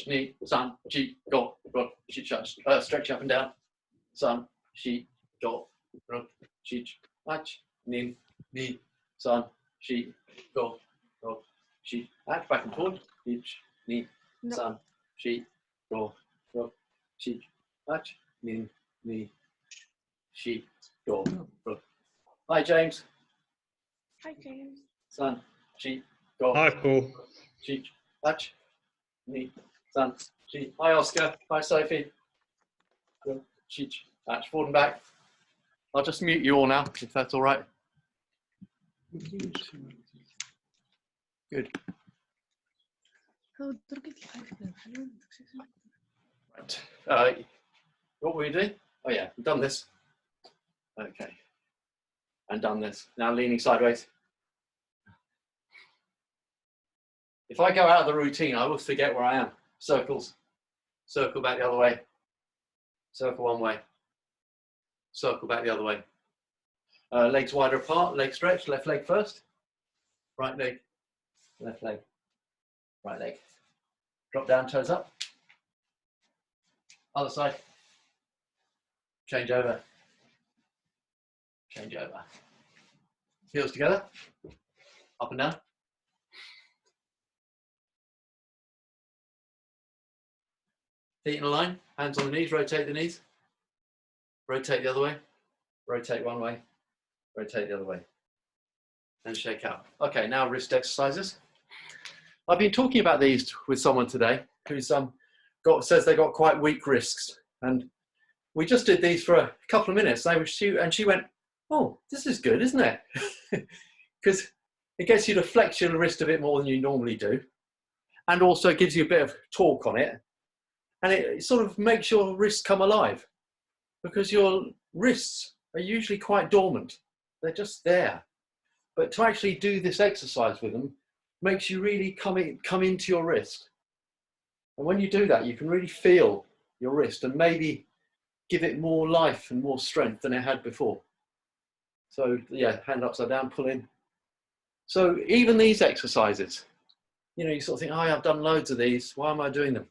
Ni, san, chi, go, ro, chi, stretch up and down. San, shi, go, ro, chi, ach, nin, ni, san, shi, go, ro, chi, ach, back and forward. Ich, ni, san, shi, go, ro, chi, ach, nin, ni, shi, go, ro. Hi, James. Hi, James. San, shi, go. Hi, Paul. Chi, ach, ni, san, shi. Hi, Oscar. Hi, Sophie. Go, chi, ach, forward and back. I'll just mute you all now, if that's all right. Good. Right. What were we doing? Oh yeah, we've done this. Okay. And done this. Now leaning sideways. If I go out of the routine, I will forget where I am. Circles. Circle back the other way. Circle one way. Circle back the other way. Legs wider apart, leg stretch, left leg first. Right leg, left leg, right leg. Drop down, toes up. Other side. Change over. Change over. Heels together. Up and down. Feet in a line, hands on the knees, rotate the knees. Rotate the other way. Rotate one way. Rotate the other way. And shake out. Okay, now wrist exercises. I've been talking about these with someone today who's says they got quite weak wrists. And we just did these for a couple of minutes. And she went, oh, this is good, isn't it? Because it gets you to flex your wrist a bit more than you normally do. And also gives you a bit of torque on it. And it sort of makes your wrists come alive. Because your wrists are usually quite dormant. They're just there. But to actually do this exercise with them makes you really come into your wrist. And when you do that, you can really feel your wrist and maybe give it more life and more strength than it had before. So yeah, hand upside down, pull in. So even these exercises, you know, you sort of think, oh, I've done loads of these. Why am I doing them?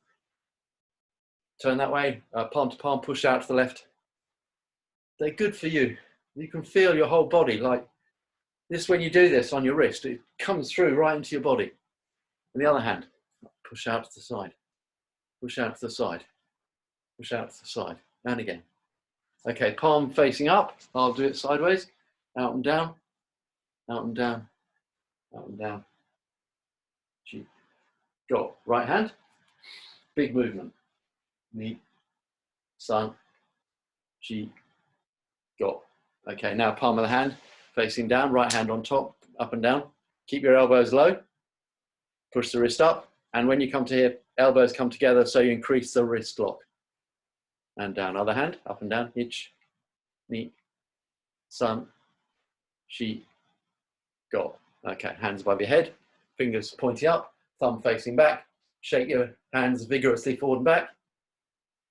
Turn that way, palm to palm, push out to the left. They're good for you. You can feel your whole body like this. When you do this on your wrist, it comes through right into your body. On the other hand, push out to the side, push out to the side, push out to the side, and again. Okay, palm facing up. I'll do it sideways, out and down, out and down, out and down. Go. Right hand, big movement. Ni, san, chi, go. Okay, now palm of the hand facing down, right hand on top, up and down. Keep your elbows low, push the wrist up, and when you come to here, elbows come together so you increase the wrist lock. And down, other hand, up and down, ich, ni, san, chi, go. Okay, hands above your head, fingers pointing up, thumb facing back, shake your hands vigorously forward and back.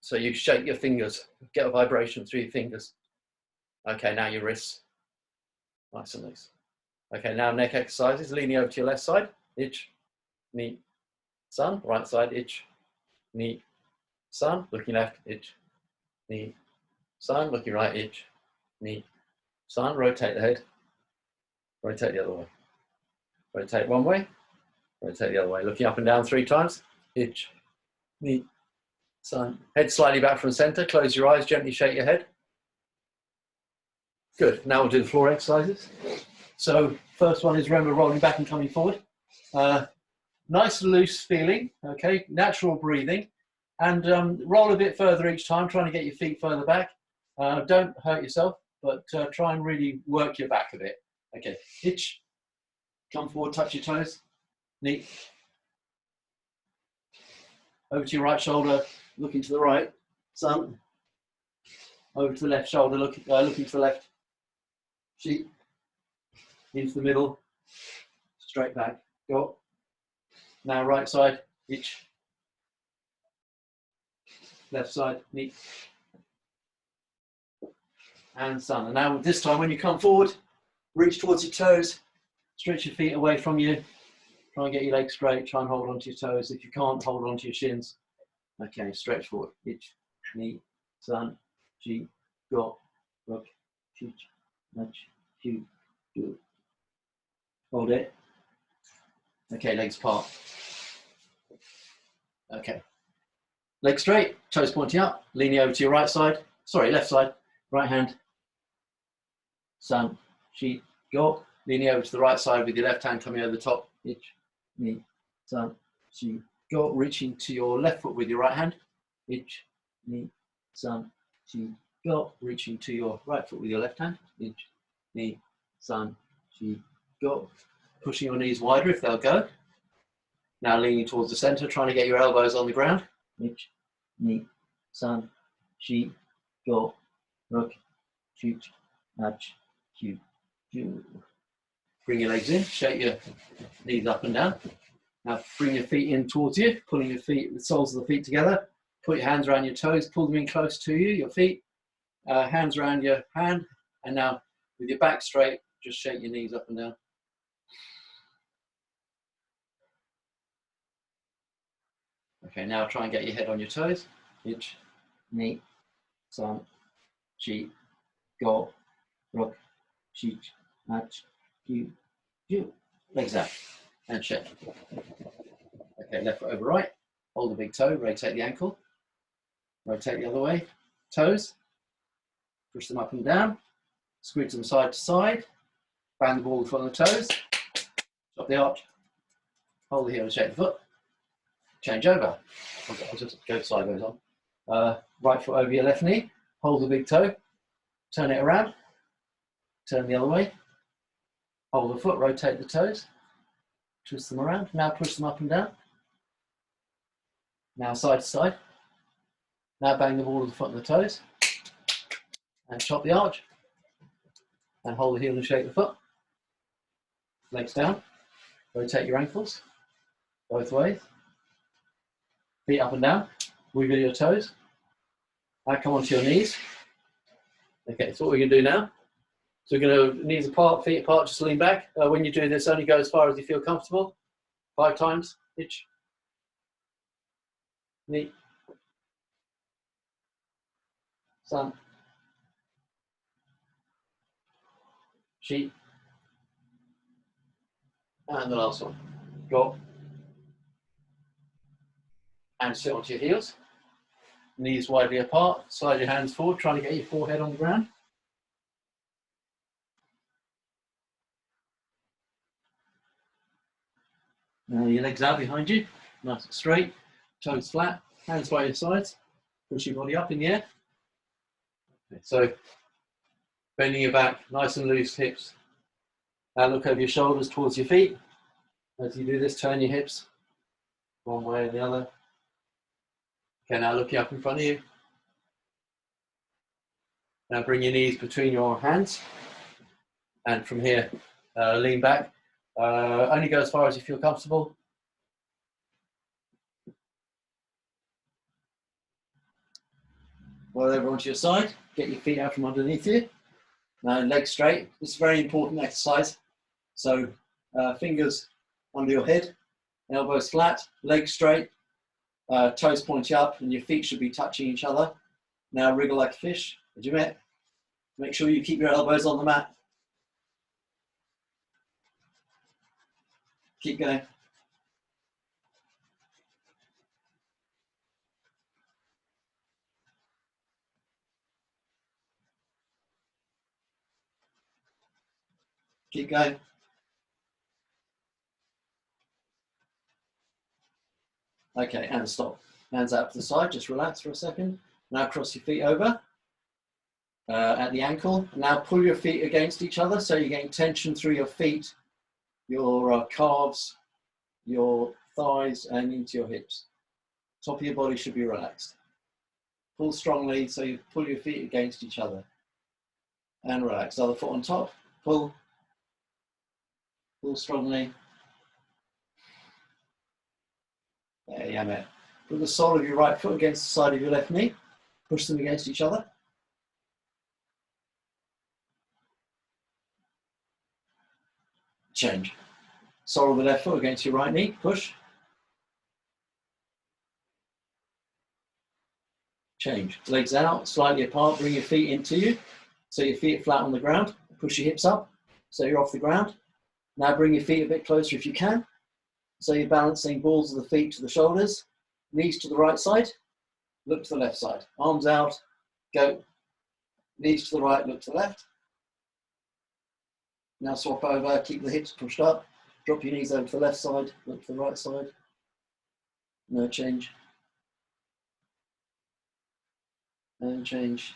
So you shake your fingers, get a vibration through your fingers. Okay, now your wrists, nice and loose. Okay, now neck exercises, leaning over to your left side, ich, ni, san, right side, ich, ni, san, looking left, ich, ni, san, looking right, ich, ni, san, rotate the head, rotate the other way. Rotate one way, rotate the other way, looking up and down 3 times, ich, ni, san. Head slightly back from center, close your eyes, gently shake your head. Good, now we'll do the floor exercises. So first one is remember rolling back and coming forward. Nice loose feeling, okay, natural breathing. And roll a bit further each time, trying to get your feet further back. Don't hurt yourself, but try and really work your back a bit. Okay, ich, come forward, touch your toes, ni. Over to your right shoulder, looking to the right, san. Over to the left shoulder, looking to the left, chi. Into the middle, straight back, go. Now right side, ich. Left side, ni. And san. And now this time when you come forward, reach towards your toes, stretch your feet away from you, Try and get your legs straight. Try and hold onto your toes. If you can't, hold onto your shins. Okay, stretch forward. Ich, ni, san, chi, go, rock, chich, nach, chu, do. Hold it. Okay, legs apart. Okay. Legs straight, toes pointing up, leaning over to your right side. Sorry, left side. Right hand. San, chi, go. Leaning over to the right side with your left hand coming over the top. Ich, ni, san, chi, go. Reaching to your left foot with your right hand. Ich, ni, san, chi, go. Reaching to your right foot with your left hand. Ich, ni, san, chi, go. Pushing your knees wider if they'll go. Now leaning towards the center, trying to get your elbows on the ground. Ich, ni, san, chi, go. Rook, shoot, nudge, cue, cue. Bring your legs in, shake your knees up and down. Now bring your feet in towards you, pulling your feet, the soles of the feet together. Put your hands around your toes, pull them in close to you, your feet, hands around your hand. And now with your back straight, just shake your knees up and down. Okay, now try and get your head on your toes. Ich, ni, san, chi, go, rook, shoot, nudge, cue, cue. Legs out and shake. Okay, left foot over right. Hold the big toe, rotate the ankle. Rotate the other way. Toes. Push them up and down. Squeeze them side to side. Bang the ball with the foot on the toes. Stop the arch. Hold the heel and shake the foot. Change over. I'll just go sideways on. Right foot over your left knee. Hold the big toe. Turn it around. Turn the other way. Hold the foot, rotate the toes. Twist them around. Now push them up and down. Now side to side. Now bang the ball of the foot and the toes. And chop the arch. And hold the heel and shake the foot. Legs down. Rotate your ankles. Both ways. Feet up and down. Wiggle your toes. Now come onto your knees. Okay, so what we're going to do now. So we're going to knees apart, feet apart, just lean back. When you do this, only go as far as you feel comfortable. 5 times. Ich, ni, san, chi, and the last one. Go. And sit onto your heels. Knees widely apart. Slide your hands forward, trying to get your forehead on the ground. Now your legs out behind you, nice and straight, toes flat, hands by your sides, push your body up in the air. Okay, so bending your back, nice and loose hips. Now look over your shoulders towards your feet. As you do this, turn your hips one way and the other. Okay, now looking up in front of you. Now bring your knees between your hands, and from here, lean back. Only go as far as you feel comfortable. Roll over onto your side, get your feet out from underneath you. Now legs straight. This is a very important exercise. So fingers under your head, elbows flat, legs straight, toes pointing up, and your feet should be touching each other. Now wriggle like a fish. Make sure you keep your elbows on the mat. Keep going. Keep going. Okay, and stop. Hands out to the side, just relax for a second. Now cross your feet over at the ankle. Now pull your feet against each other so you're getting tension through your feet, your calves, your thighs, and into your hips. Top of your body should be relaxed. Pull strongly so you pull your feet against each other. And relax. Other foot on top. Pull. Pull strongly. There you have it. Put the sole of your right foot against the side of your left knee. Push them against each other. Change. Sole of the left foot against your right knee, push. Change, legs out, slightly apart, bring your feet into you. So your feet are flat on the ground, push your hips up, so you're off the ground. Now bring your feet a bit closer if you can. So you're balancing balls of the feet to the shoulders, knees to the right side, look to the left side. Arms out, go. Knees to the right, look to the left. Now swap over, keep the hips pushed up. Drop your knees over to the left side, look to the right side. No change. And change.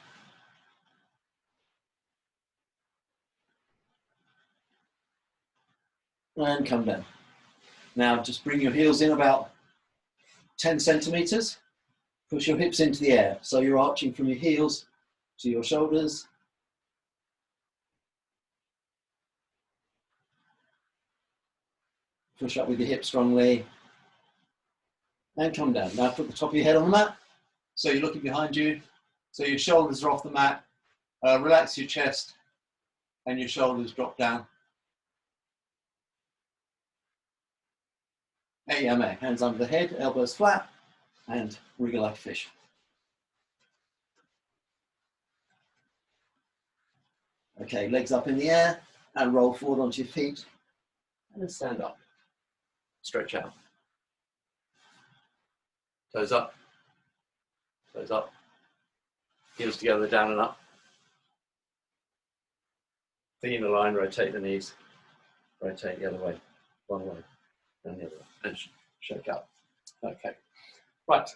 And come down. Now just bring your heels in about 10 centimeters. Push your hips into the air. So you're arching from your heels to your shoulders. Push up with your hips strongly. And come down. Now put the top of your head on the mat. So you're looking behind you. So your shoulders are off the mat. Relax your chest and your shoulders drop down. Atemi, hands under the head, elbows flat, and wriggle like a fish. Okay, legs up in the air, and roll forward onto your feet, and then stand up. Stretch out. Toes up, toes up. Heels together, down and up. Feet in a line, rotate the knees. Rotate the other way, one way, and the other way, and shake out. Okay, right.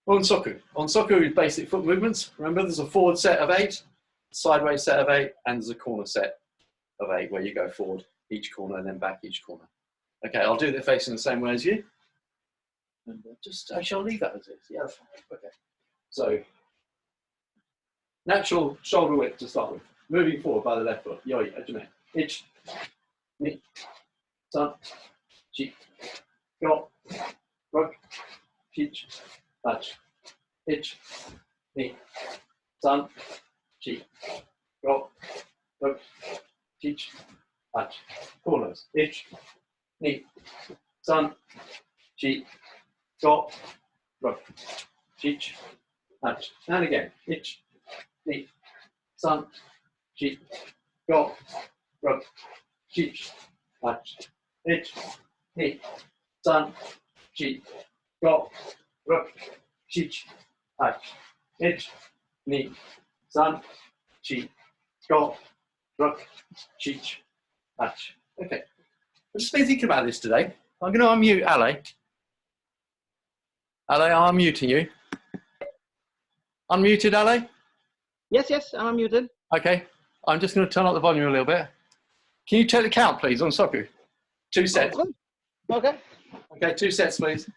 Onsoku. Onsoku is basic foot movements. Remember, there's a forward set of 8, sideways set of 8, and there's a corner set of 8 where you go forward each corner and then back each corner. Okay, I'll do it facing the same way as you. And actually, I'll leave that as is. Yeah, okay. So, natural shoulder width to start with. Moving forward by the left foot. Yoi, atemi. Ich, ni, san, chi, go, rock, teach, touch. Ich, ni, san, chi, go, rock, teach, touch. Corners. Ich, ni, san, chi, go, rock, teach, touch. And again. Ich, ni, san, chi, go, rock, teach, touch. Ich, ni, san, chi, go, rock, teach, touch. Ich, ni, san, chi, go, rock, teach, touch. Okay. I've just been thinking about this today. I'm going to unmute Ale. Ale, I'm unmuting you. Unmuted, Ale? Yes, I'm muted. Okay. I'm just going to turn up the volume a little bit. Can you take the count, please, on Soku? 2 sets. Okay. Okay, 2 sets, please.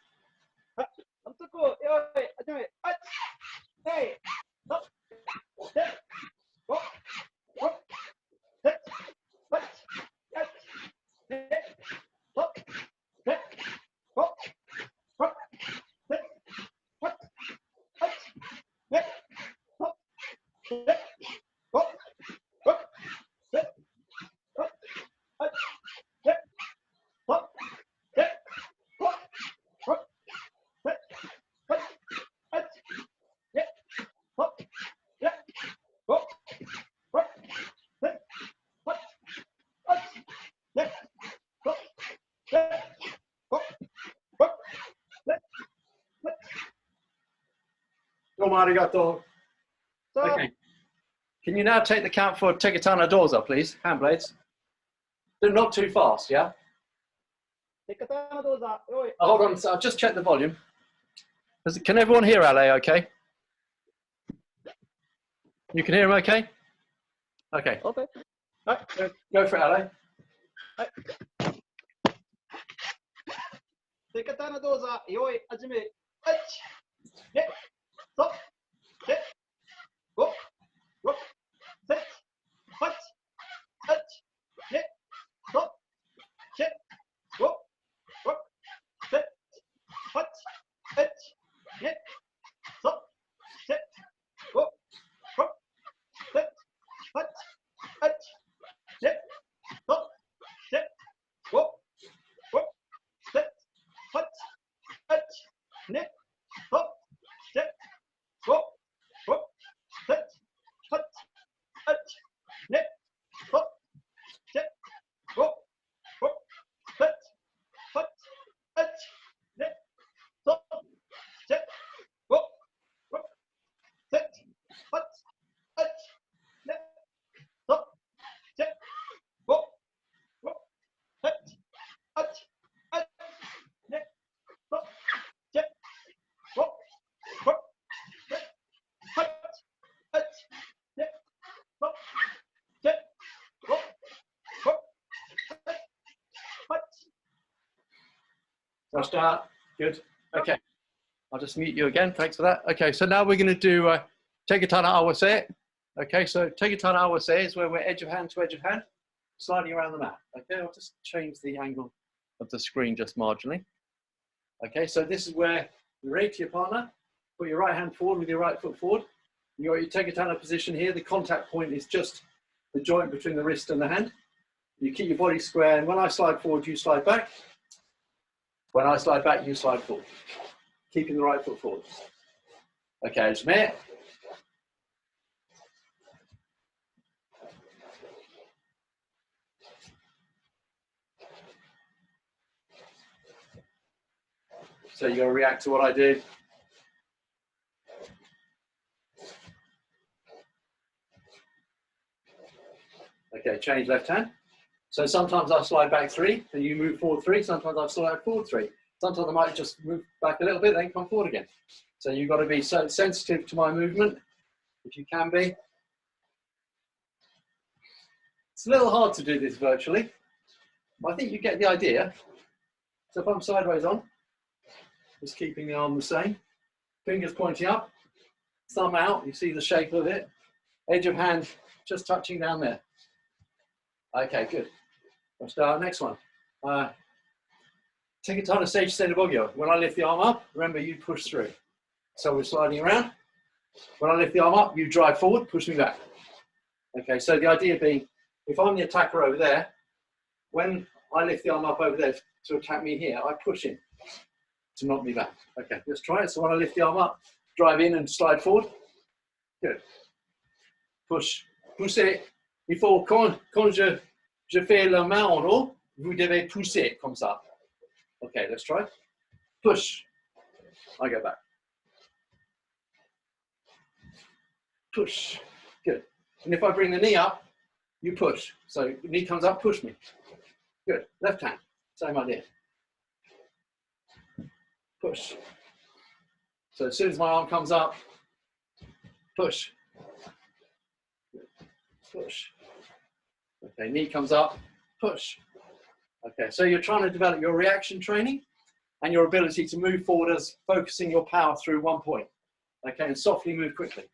Arigato. Okay. Can you now take the count for Tegatana dosa, please? Hand blades. They're not too fast, yeah? Oh, hold on, so I'll just check the volume. Can everyone hear Ale okay? You can hear him okay? Okay. Okay. Go for it, Ale. Tekatana dosa, yoi, atemi. Ne, so, ne, go, rock, set, hut, ne, so, set, go, rock, set, hut, ne, so, set, go, rock, set, hut, ne, so, set, go, start. Good. Okay. I'll just mute you again. Thanks for that. Okay, so now we're going to do Tegatana Awase. Okay, so Tegatana Awase is where we're edge of hand to edge of hand, sliding around the mat. Okay, I'll just change the angle of the screen just marginally. Okay, so this is where you rate your partner, put your right hand forward with your right foot forward. You're at your Tegatana position here. The contact point is just the joint between the wrist and the hand. You keep your body square, and when I slide forward, you slide back. When I slide back, you slide forward. Keeping the right foot forward. Okay, atemi. So you're going to react to what I do. Okay, change left hand. So sometimes I slide back 3, then you move forward 3. Sometimes I slide forward 3. Sometimes I might just move back a little bit, then come forward again. So you've got to be so sensitive to my movement, if you can be. It's a little hard to do this virtually, but I think you get the idea. So if I'm sideways on, just keeping the arm the same, fingers pointing up, thumb out, you see the shape of it, edge of hand just touching down there. Okay, good. We'll start next one. Tegatana Sage Senobogyo. When I lift the arm up, remember you push through. So we're sliding around. When I lift the arm up, you drive forward, push me back. Okay, so the idea being, if I'm the attacker over there, when I lift the arm up over there to attack me here, I push in to knock me back. Okay, let's try it. So when I lift the arm up, drive in and slide forward. Good. Push. Poussez. Il faut, quand je fais la main en haut, vous devez pousser comme ça. Okay, let's try. Push. I go back. Push. Good. And if I bring the knee up, you push. So knee comes up, push me. Good. Left hand. Same idea. Push. So as soon as my arm comes up, push. Push. Okay, knee comes up, push. Okay, so you're trying to develop your reaction training and your ability to move forward as focusing your power through one point. Okay, and softly move quickly.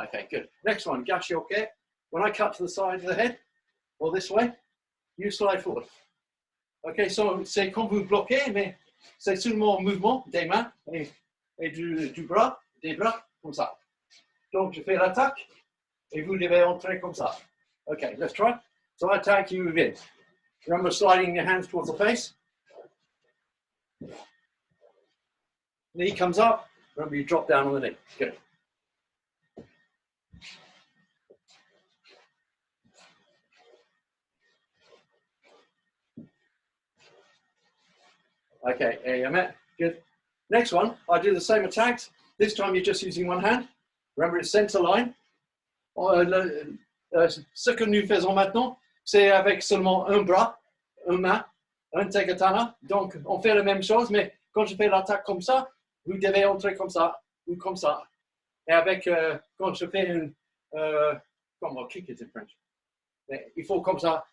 Okay, good. Next one, gashioke. When I cut to the side of the head, or this way, you slide forward. Okay, so c'est quand vous bloquez, mais c'est seulement un mouvement des mains et du bras, des bras, comme ça. Donc, je fais l'attaque et vous devez entrer comme ça. Okay, let's try. So I attack, you move in. Remember sliding your hands towards the face. Knee comes up. Remember you drop down on the knee. Good. Okay, there you go. Good. Next one, I do the same attacks. This time you're just using one hand. Remember it's center line. Ce que nous faisons maintenant, c'est avec seulement un bras, une main, un tegatana. Donc, on fait la même chose, mais quand je fais l'attaque comme ça, vous devez entrer comme ça ou comme ça. Et avec, quand je fais une, comment kick it in French? Il faut comme ça,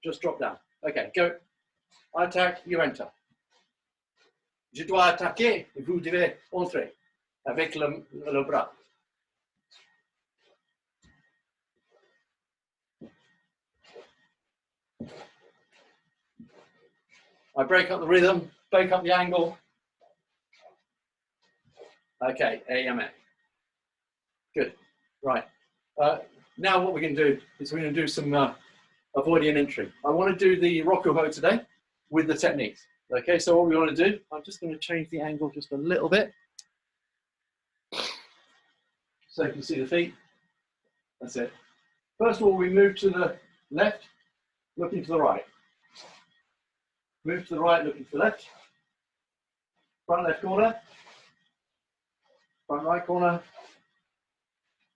just drop down. Okay, go. I attack, you enter. Je dois attaquer, vous devez entrer avec le bras. I break up the rhythm, break up the angle. Okay, AMA. Good. Right. Now what we're going to do is we're going to do some avoiding entry. I want to do the Rokuho today with the techniques. Okay, so what we want to do, I'm just going to change the angle just a little bit. So you can see the feet. That's it. First of all, we move to the left, looking to the right. Move to the right, looking to the left. Front left corner. Front right corner.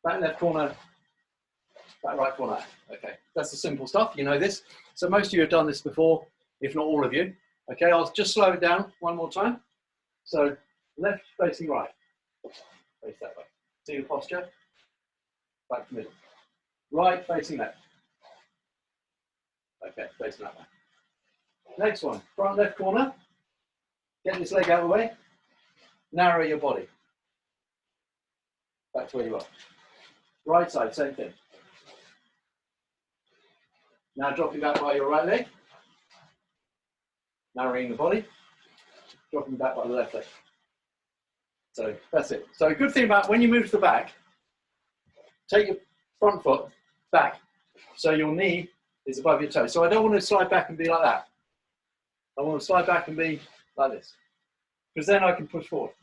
Back left corner. Back right corner. Okay, that's the simple stuff. You know this. So most of you have done this before, if not all of you. Okay, I'll just slow it down one more time. So left facing right. Face that way. See the posture? Back to middle. Right facing left. Okay, facing that way. Next one, front left corner, Get this leg out of the way. Narrow your body. Back to where you are. Right side, same thing. Now dropping back by your right leg. Narrowing the body. Dropping back by the left leg. So that's it. So a good thing about when you move to the back, take your front foot back so your knee is above your toe. So I don't want to slide back and be like that. I want to slide back and be like this. Because then I can push forward.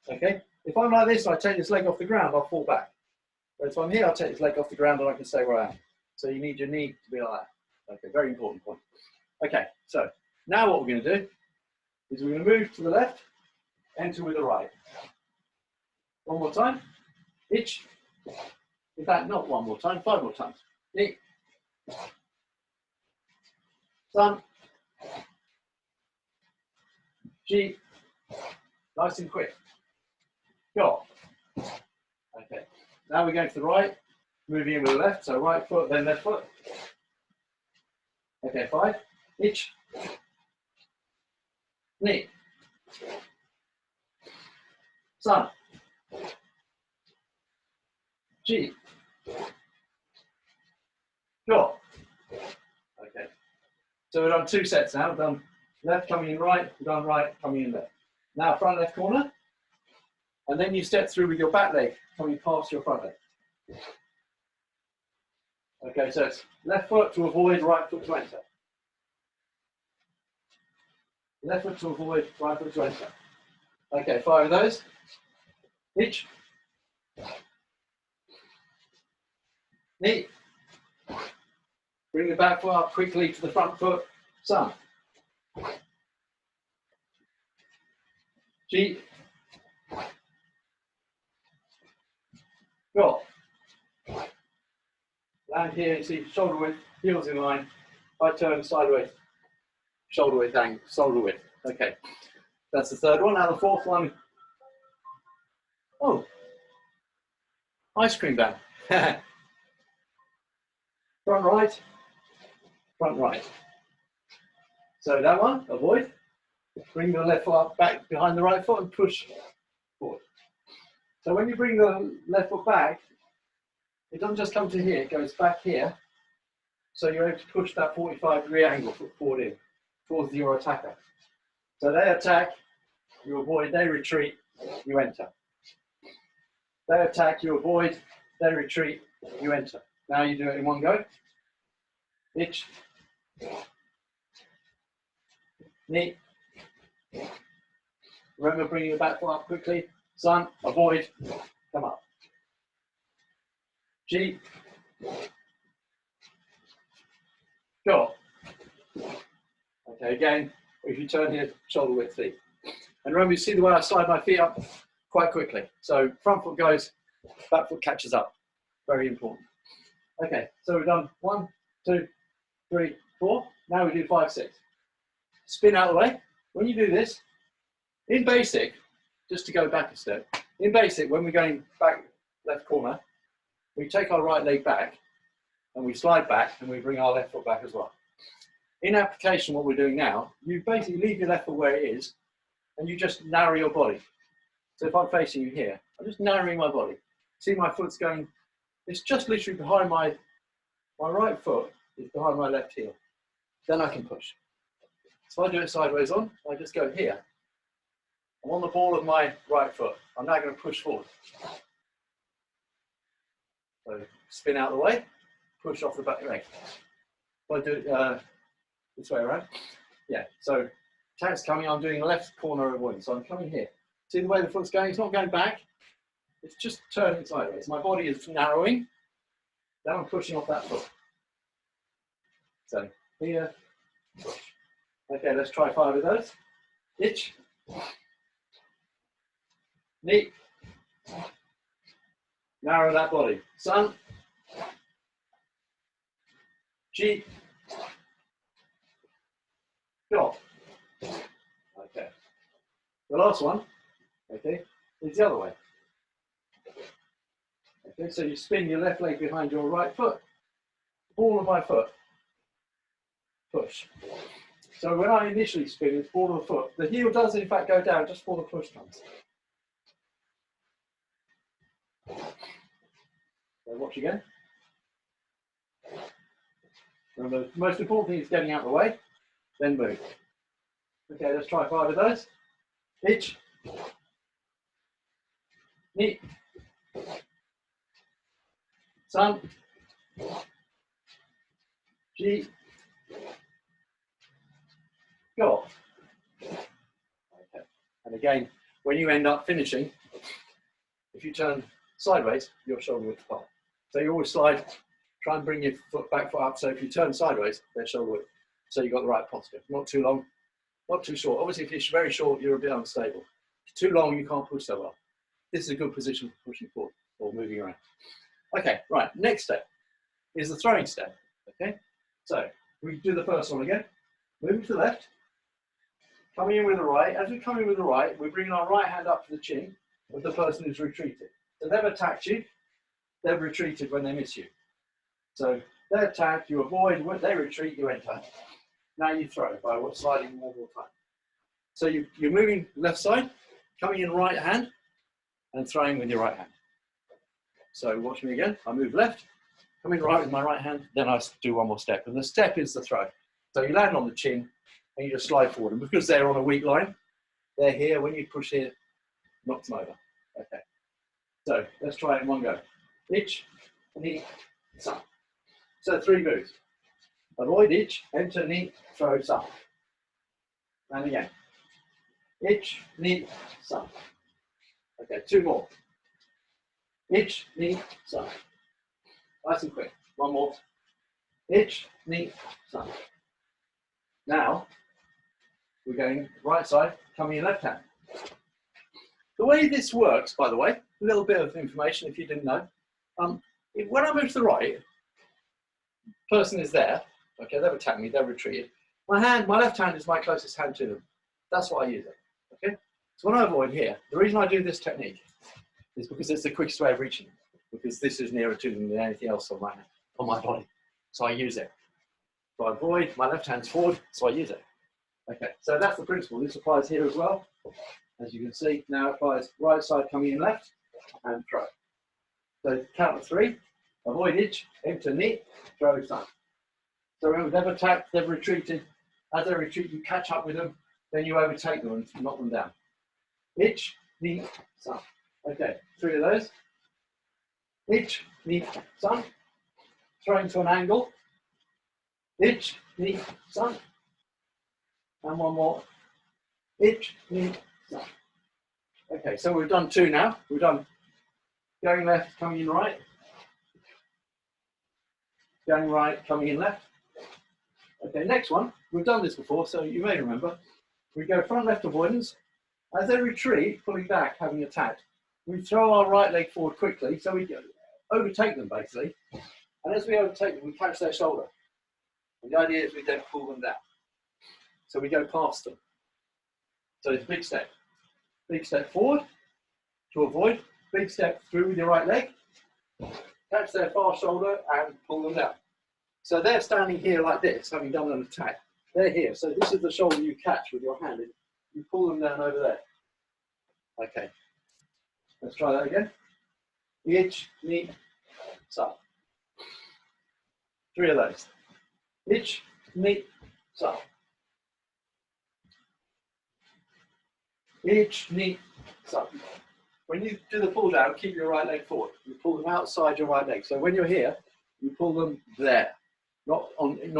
Okay? If I'm like this and I take this leg off the ground, I'll fall back. But if I'm here, I'll take this leg off the ground and I can stay where I am. So you need your knee to be like that. Okay, very important point. Okay, so now what we're going to do is we're going to move to the left, enter with the right. One more time. Each. In fact, not one more time, 5 more times. Knee. Sun. G. Nice and quick. Go. Okay. Now we're going to the right, moving in with the left. So right foot, then left foot. Okay, 5. Each. Knee. Sun. G. Go. Okay. So we've done 2 sets now. We've done left coming in right, we've done right coming in left. Now front left corner. And then you step through with your back leg coming past your front leg. Okay, so it's left foot to avoid, right foot to enter. Left foot to avoid, right foot to enter. Okay, 5 of those. Each. Knee. Bring the back foot up quickly to the front foot. Sun. G. Go. Land here, you see shoulder width, heels in line. I turn sideways. Shoulder width, angle, shoulder width. Okay, that's the 3rd one. Now the 4th one. Oh, ice cream van. Front right, front right. So that one, avoid. Bring the left foot up back behind the right foot and push forward. So when you bring the left foot back, it doesn't just come to here, it goes back here. So you're able to push that 45-degree angle forward in towards your attacker. So they attack, you avoid, they retreat, you enter. They attack, you avoid, they retreat, you enter. Now you do it in one go. Itch. Knee. Remember bringing the back foot up quickly. Sun, avoid, come up. G. Go. Okay, again, if you turn here, shoulder width feet. And remember, you see the way I slide my feet up quite quickly. So front foot goes, back foot catches up. Very important. Okay, so we've done 1, 2, 3, 4. Now we do 5, 6. Spin out of the way. When you do this, in basic, just to go back a step, in basic, when we're going back left corner, we take our right leg back and we slide back and we bring our left foot back as well. In application, what we're doing now, you basically leave your left foot where it is and you just narrow your body. So if I'm facing you here, I'm just narrowing my body. See my foot's going, it's just literally behind my right foot is behind my left heel. Then I can push. So if I do it sideways on, I just go here. I'm on the ball of my right foot. I'm now going to push forward. So spin out of the way, push off the back leg. If I do it this way around, yeah. So attack's coming, I'm doing left corner avoidance. So I'm coming here. See the way the foot's going? It's not going back. It's just turning sideways. My body is narrowing. Then I'm pushing off that foot. So here, push. Okay, let's try 5 of those. Itch. Knee. Narrow that body. Sun. G. Go. Okay. The last one, okay, is the other way. Okay, so you spin your left leg behind your right foot. Ball of my foot. Push. So when I initially spin, it's ball of the foot. The heel does in fact go down just before the push comes. So watch again. Remember, the most important thing is getting out of the way, then move. Okay, let's try 5 of those. Ich, ni, san, ji, go. Okay. And again, when you end up finishing, if you turn sideways, your shoulder width apart. So you always slide, try and bring your back foot up. So if you turn sideways, they're shoulder width. So you've got the right posture. Not too long, not too short. Obviously, if you're very short, you're a bit unstable. If you're too long, you can't push so well. This is a good position for pushing forward or moving around. Okay, right, next step is the throwing step, okay? So we do the first one again. Moving to the left, coming in with the right. As we come in with the right, we bring our right hand up to the chin of the person who's retreated. So they've attacked you, they've retreated when they miss you. So they attack, you avoid, when they retreat, you enter. Now you throw by sliding one more time. So you're moving left side, coming in right hand, and throwing with your right hand. So watch me again. I move left, come in right with my right hand, then I do one more step. And the step is the throw. So you land on the chin, and you just slide forward. And because they're on a weak line, they're here. When you push here, knock them over. Okay. So let's try it in one go. Ich, ni, san. So 3 moves. Avoid ich, enter, ni, throw, san. And again. Ich, ni, san. Okay, 2 more. Ich, ni, san. Nice and quick. One more. Ich, ni, san. Now, we're going right side, coming in left hand. The way this works, by the way, a little bit of information if you didn't know. When I move to the right, person is there. Okay, they've attacked me, they've retreated. My left hand is my closest hand to them. That's why I use it. Okay. So when I avoid here, the reason I do this technique is because it's the quickest way of reaching. Because this is nearer to them than anything else on my body. So I use it. So I avoid. My left hand's forward, so I use it. Okay. So that's the principle. This applies here as well. As you can see, now it applies right side coming in left and throw. So count of 3. Avoid ich, enter ni, throw san. So remember, they've attacked, they've retreated. As they retreat, you catch up with them, then you overtake them and knock them down. Ich, ni, san. Okay, 3 of those. Ich, ni, san. Throwing to an angle. Ich, ni, san. And one more. Ich, ni, san. Okay, so we've done 2 now. We've done going left, coming in right. Going right, coming in left. Okay, next one. We've done this before, so you may remember. We go front left avoidance. As they retreat, pulling back, having attacked, we throw our right leg forward quickly, so we overtake them basically. And as we overtake them, we catch their shoulder. And the idea is we then pull them down. So we go past them. So it's a big step. Big step forward to avoid. Big step through with your right leg. Catch their far shoulder and pull them down. So they're standing here like this, having done an attack. They're here. So this is the shoulder you catch with your hand. You pull them down over there. Okay. Let's try that again. Ich, ni, san. 3 of those. Ich, ni, san. Ich, ni, san. When you do the pull down, keep your right leg forward. You pull them outside your right leg. So when you're here, you pull them there, not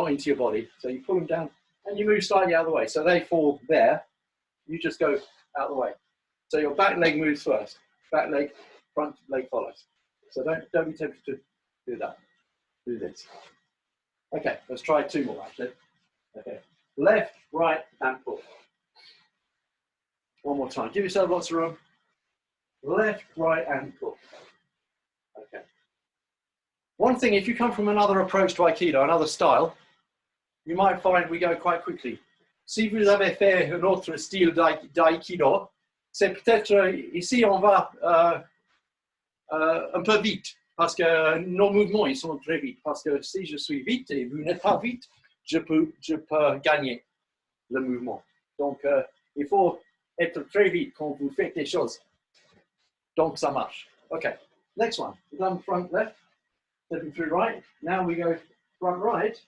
into your body. So you pull them down and you move slightly out of the way. So they fall there. You just go out of the way. So your back leg moves first. Back leg, front leg follows. So don't be tempted to do that. Do this. Okay, let's try 2 more actually. Okay, left, right, and pull. One more time. Give yourself lots of room. Left, right, and pull. Okay. One thing, if you come from another approach to Aikido, another style, you might find we go quite quickly. Si vous avez fait un autre style d'Aikido, c'est peut-être ici on va un peu vite, parce que nos mouvements ils sont très vite. Parce que si je suis vite et vous n'êtes pas vite, je peux gagner. le mouvement. Donc, il faut être très vite quand vous faites des choses. Donc, ça marche. Okay, next one. We've done front left, stepping through right. Now we go front right,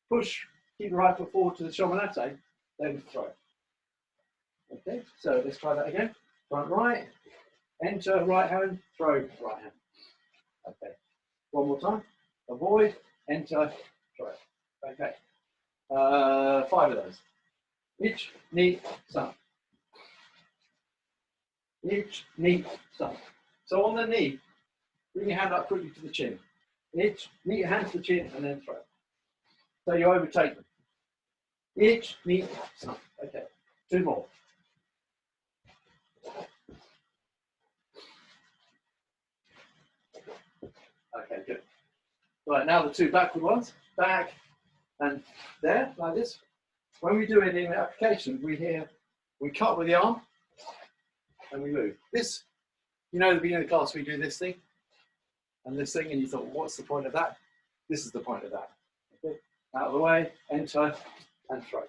push, keep the right foot forward to the shomanate, then throw. Okay, so let's try that again. Front right, enter right hand, throw right hand. Okay, one more time. Avoid, enter, throw. Okay, 5 of those. Ich, ni, san. Ich, ni, san. So on the knee, bring your hand up quickly to the chin. Ich, knee your hand to the chin and then throw. So you overtake them. Ich, ni, san. Okay, 2 more. Okay, good. Right, now the 2 backward ones. Back and there, like this. When we do it in application, we cut with the arm and we move. This, you know, at the beginning of the class, we do this thing and this thing, and you thought, what's the point of that? This is the point of that. Okay. Out of the way, enter, and throw.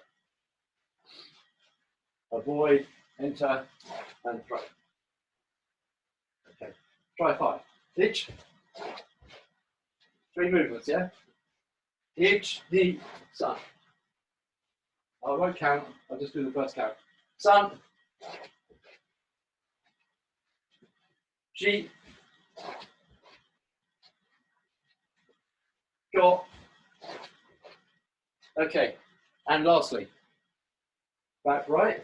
Avoid, enter, and throw. Okay, try 5. Ich. 3 movements, yeah? Ich, ni, san. I won't count, I'll just do the first count. San. Ji. Go. Okay, and lastly, back right.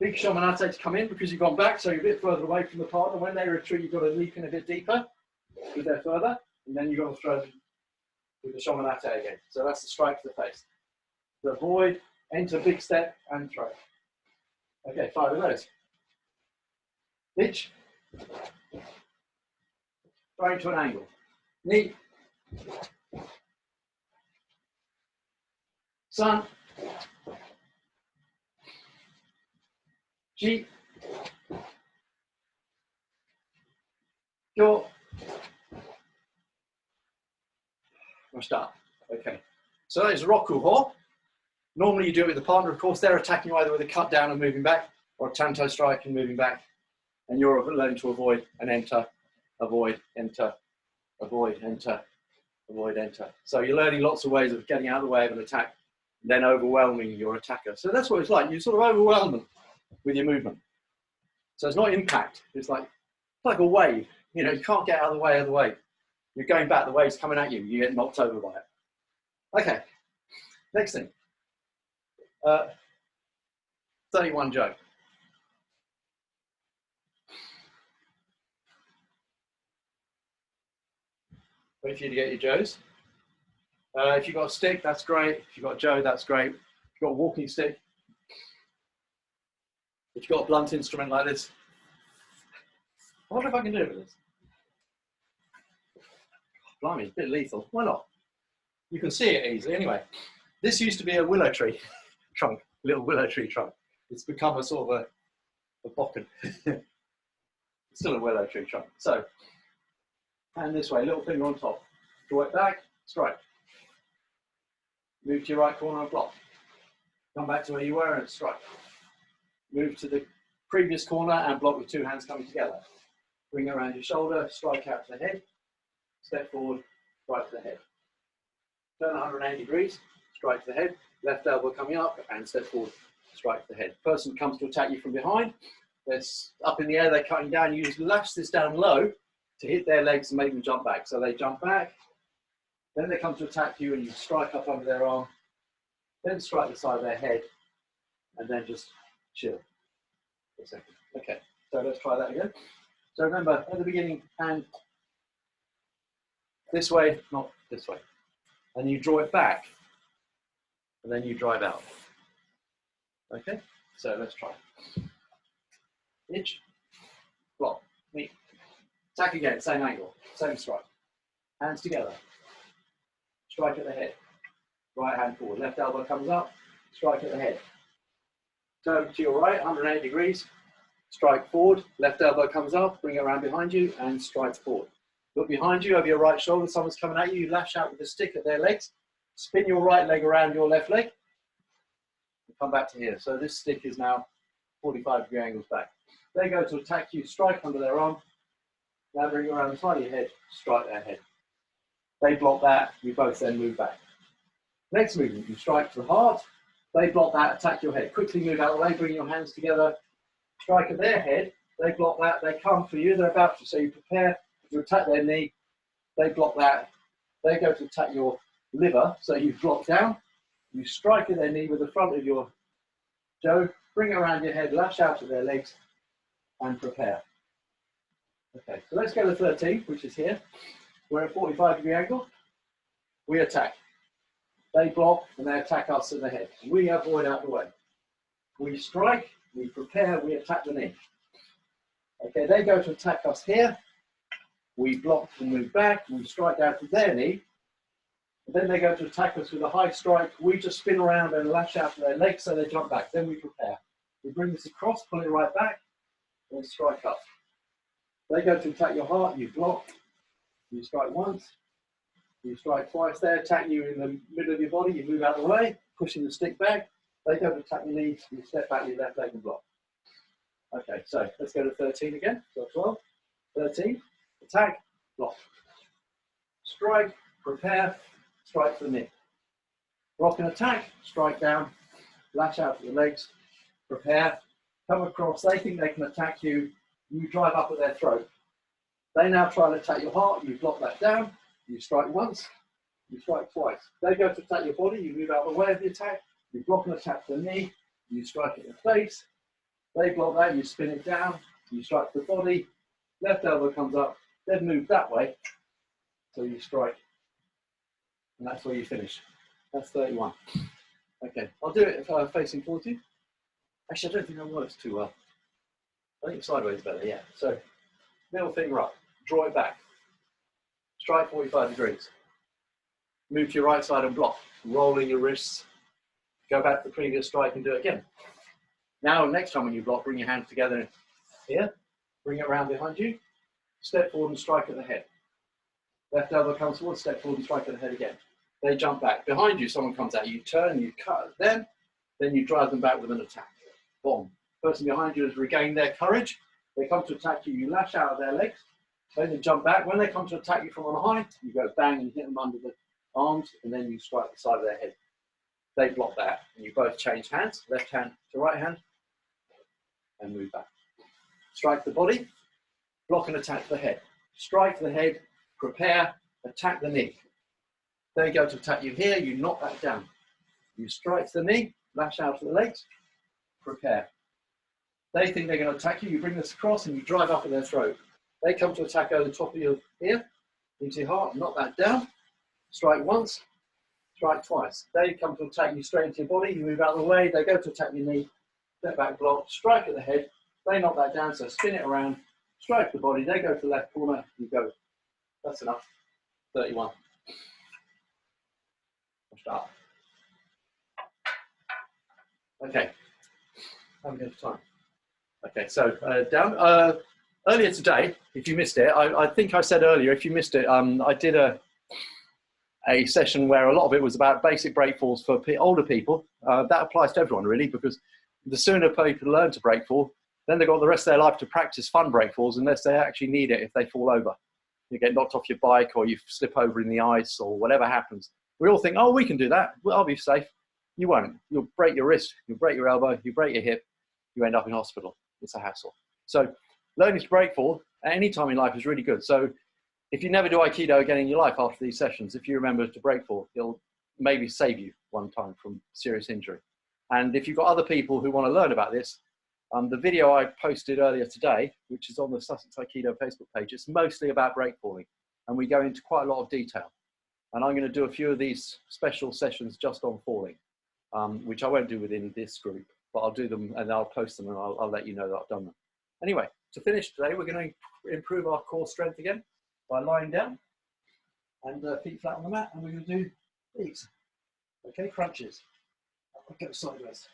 Big shomanate to come in because you've gone back, so you're a bit further away from the partner. When they retreat, you've got to leap in a bit deeper, go there further, and then you've got to throw with the shomanate again. So that's the strike to the face. So avoid, enter, big step, and throw. Okay, 5 of those. Ich. Throw to an angle. Ni. San. Ji. Go. Start. Okay. So that is Rokuho. Normally you do it with the partner, of course. They're attacking you either with a cut down and moving back, or a tanto strike and moving back. And you're learning to avoid and enter, avoid, enter, avoid, enter, avoid, enter. So you're learning lots of ways of getting out of the way of an attack, then overwhelming your attacker. So that's what it's like. You sort of overwhelm them with your movement. So it's not impact. It's like a wave. You know, you can't get out of the way of the wave. You're going back, the wave's coming at you. You get knocked over by it. Okay, next thing. 31 Joe. Wait for you to get your Joes. If you've got a stick, that's great. If you've got a Joe, that's great. If you've got a walking stick, if you've got a blunt instrument like this, I wonder if I can do it with this. Blimey, it's a bit lethal. Why not? You can see it easily. Anyway, this used to be a willow tree trunk, little willow tree trunk. It's become a sort of a bokken. Still a willow tree trunk. So, and this way, little finger on top. Draw it back, strike. Move to your right corner and block. Come back to where you were and strike. Move to the previous corner and block with 2 hands coming together. Bring it around your shoulder, strike out to the head. Step forward, strike to the head. Turn 180 degrees, strike to the head. Left elbow coming up and step forward, strike to the head. Person comes to attack you from behind. They're up in the air, they're cutting down. You just lash this down low to hit their legs and make them jump back. So they jump back, then they come to attack you and you strike up under their arm, then strike the side of their head, and then just chill for a second. Okay, so let's try that again. So remember, at the beginning, hand this way, not this way. And you draw it back, and then you drive out. Okay, so let's try. Ich, block, knee. Attack again, same angle, same strike. Hands together. Strike at the head. Right hand forward. Left elbow comes up. Strike at the head. Turn to your right, 180 degrees. Strike forward. Left elbow comes up. Bring it around behind you and strike forward. Look behind you over your right shoulder. Someone's coming at you. You lash out with a stick at their legs. Spin your right leg around your left leg. come back to here. So this stick is now 45-degree angles back. They go to attack you, strike under their arm. Now bring around the side of your head, strike their head. They block that, you both then move back. Next movement, you strike to the heart. They block that, attack your head. Quickly move out of the way, bring your hands together, strike at their head. They block that, they come for you, they're about to. So you prepare to attack their knee. They block that. They go to attack your liver, so you block down. You strike at their knee with the front of your Joe, bring it around your head, lash out at their legs, and prepare. Okay, so let's go to 13, which is here. We're at 45-degree angle. We attack. They block, and they attack us in the head. We avoid out the way. We strike, we prepare, we attack the knee. Okay, they go to attack us here. We block and move back. We strike out to their knee. And then they go to attack us with a high strike. We just spin around and lash out to their legs, so they jump back. Then we prepare. We bring this across, pull it right back, and strike up. They go to attack your heart. You block. You strike once. You strike twice. They attack you in the middle of your body. You move out of the way, pushing the stick back. They go to attack your knees. You step back your left leg and block. Okay, so let's go to 13 again. So 12, 13, attack, block. Strike, prepare, strike for the knee. Block and attack, strike down, lash out to the legs, prepare, come across. They think they can attack you. You drive up at their throat. They now try to attack your heart. You block that down. You strike once. You strike twice. They go to attack your body. You move out of the way of the attack. You block and attack the knee. You strike at your face. They block that. You spin it down. You strike the body. Left elbow comes up. Then move that way. So you strike. And that's where you finish. That's 31. Okay, I'll do it if I'm facing towards you. Actually, I don't think that works too well. I think sideways is better, yeah. So, middle finger up, draw it back. Strike 45 degrees. Move to your right side and block. Rolling your wrists. Go back to the previous strike and do it again. Now, next time when you block, bring your hands together here. Bring it around behind you. Step forward and strike at the head. Left elbow comes forward, step forward and strike at the head again. They jump back. Behind you, someone comes at you. You turn, you cut them, then you drive them back with an attack. Boom. Person behind you has regained their courage. They come to attack you. You lash out of their legs. Then they jump back. When they come to attack you from on high, you go bang and hit them under the arms, and then you strike the side of their head. They block that, and you both change hands, left hand to right hand, and move back. Strike the body, block and attack the head. Strike the head, prepare, attack the knee. They go to attack you here, you knock that down. You strike the knee, lash out to the legs, prepare. They think they're going to attack you, you bring this across and you drive up at their throat. They come to attack over the top of your ear, into your heart, knock that down, strike once, strike twice. They come to attack you straight into your body, you move out of the way, they go to attack your knee, step back, block, strike at the head, they knock that down, so spin it around, strike the body, they go to the left corner, you go. That's enough. 31. We'll start. Okay. How are we going for time? Okay, so down. Earlier today, if you missed it, I think I said earlier, if you missed it, I did a session where a lot of it was about basic break falls for older people. That applies to everyone really, because the sooner people learn to break fall, then they've got the rest of their life to practice fun break falls unless they actually need it if they fall over. You get knocked off your bike or you slip over in the ice or whatever happens. We all think, oh, we can do that. Well, I'll be safe. You won't. You'll break your wrist, you'll break your elbow, you break your hip, you end up in hospital. It's a hassle. So learning to break fall at any time in life is really good. So if you never do Aikido again in your life after these sessions, if you remember to break fall, it'll maybe save you one time from serious injury. And if you've got other people who want to learn about this, the video I posted earlier today, which is on the Sussex Aikido Facebook page, it's mostly about break falling. And we go into quite a lot of detail. And I'm going to do a few of these special sessions just on falling, which I won't do within this group, but I'll do them and I'll post them and I'll let you know that I've done them. Anyway, to finish today, we're going to improve our core strength again by lying down and feet flat on the mat. And we're going to do these. Okay, crunches. I'll go sideways.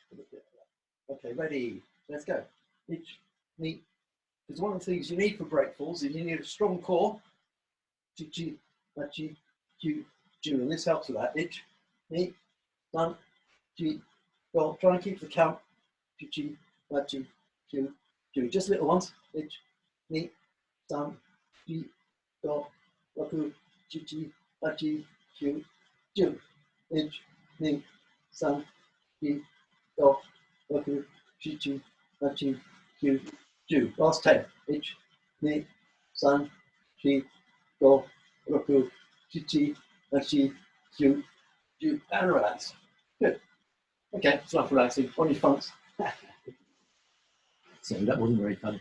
Okay, ready. Let's go. Ich, ni. Because one of the things you need for break falls is you need a strong core. Chi, chi, machi, ju, ju. And this helps with that. Ich, ni, dan, chi, Go. Try and keep the count. Chi, Machi, Q, Q. Just little ones. Ich, ni, san, ji, go, Roku, Chi, Machi, Q, Q. Ich, ni, san, ji, go, Roku, Chi, Machi, Q, Q. Last 10. Ich, ni, san, ji, go, Roku, Chi, Machi, Q, Q. And relax. Good. Okay, it's enough relaxing. On your funks. So that wasn't very funny.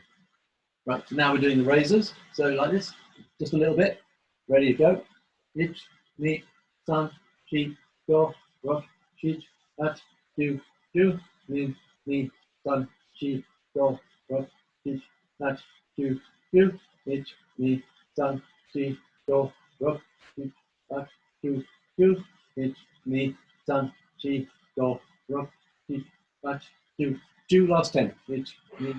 Right, so now we're doing the razors. So like this, just a little bit. Ready to go. Ich, ni, san, chi, go, rock, chi, at, do, ni, san, chi, go, rock, chi, at, do, ich, ni, san, chi, go, rock, chi, at, do, ich, ni, san, chi, go, rock, chi, at, do. Last 10. Ich, ni,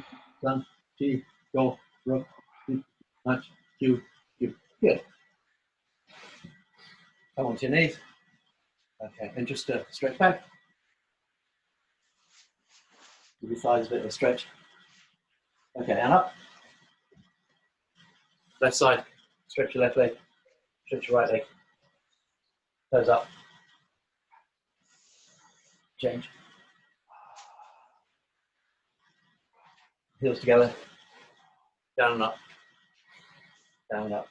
san, chi, go, rock, chi, at, do. Good. Come onto your knees. Okay, and just stretch back. Give your thighs a bit of a stretch. Okay, and up. Left side. Stretch your left leg. Stretch your right leg. Toes up. Change. Heels together. Down and up. Down and up.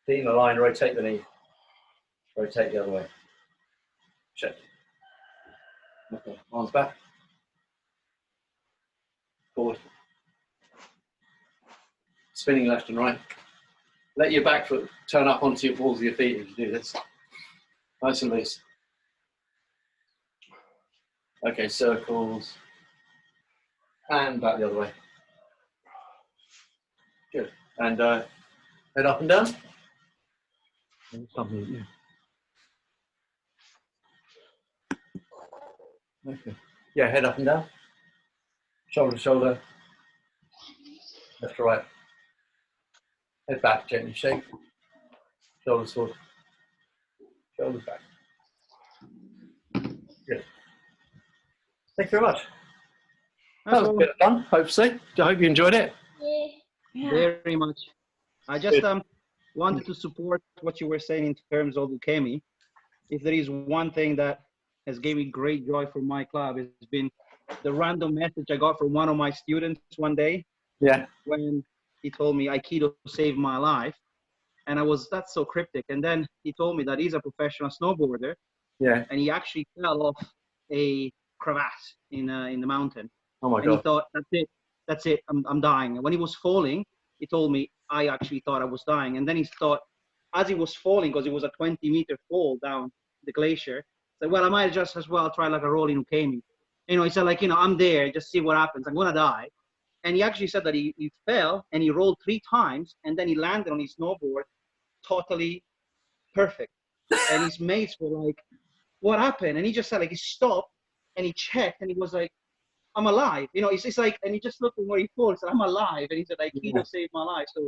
Feet in a line. Rotate the knee. Rotate the other way. Check. Okay, arms back. Forward. Spinning left and right. Let your back foot turn up onto your balls of your feet as you do this. Nice and loose. Okay, circles. And back the other way. Good. And head up and down. Okay. Yeah, head up and down. Shoulder to shoulder. Left to right. Head back, gently shake. Shoulders forward. Shoulders back. Good. Thank you very much. That was a bit of fun, hopefully. I hope you enjoyed it. Yeah. Very much. I just wanted to support what you were saying in terms of ukemi. If there is one thing that has gave me great joy for my club, it's been the random message I got from one of my students one day. Yeah. When he told me Aikido saved my life. And that's so cryptic. And then he told me that he's a professional snowboarder. Yeah. And he actually fell off a crevasse in the mountain. Oh my And he God. thought, that's it, I'm dying. And when he was falling, he told me, I actually thought I was dying. And then he thought, as he was falling, because it was a 20-meter fall down the glacier, said, well, I might just as well try like a rolling ukemi. He said, like, I'm there, just see what happens. I'm going to die. And he actually said that he fell and he rolled 3 times and then he landed on his snowboard totally perfect. And his mates were like, what happened? And he just said, like, he stopped and he checked and he was like, I'm alive. It's like, and he just looked at where he falls and said, I'm alive. And he said, Aikido saved my life. So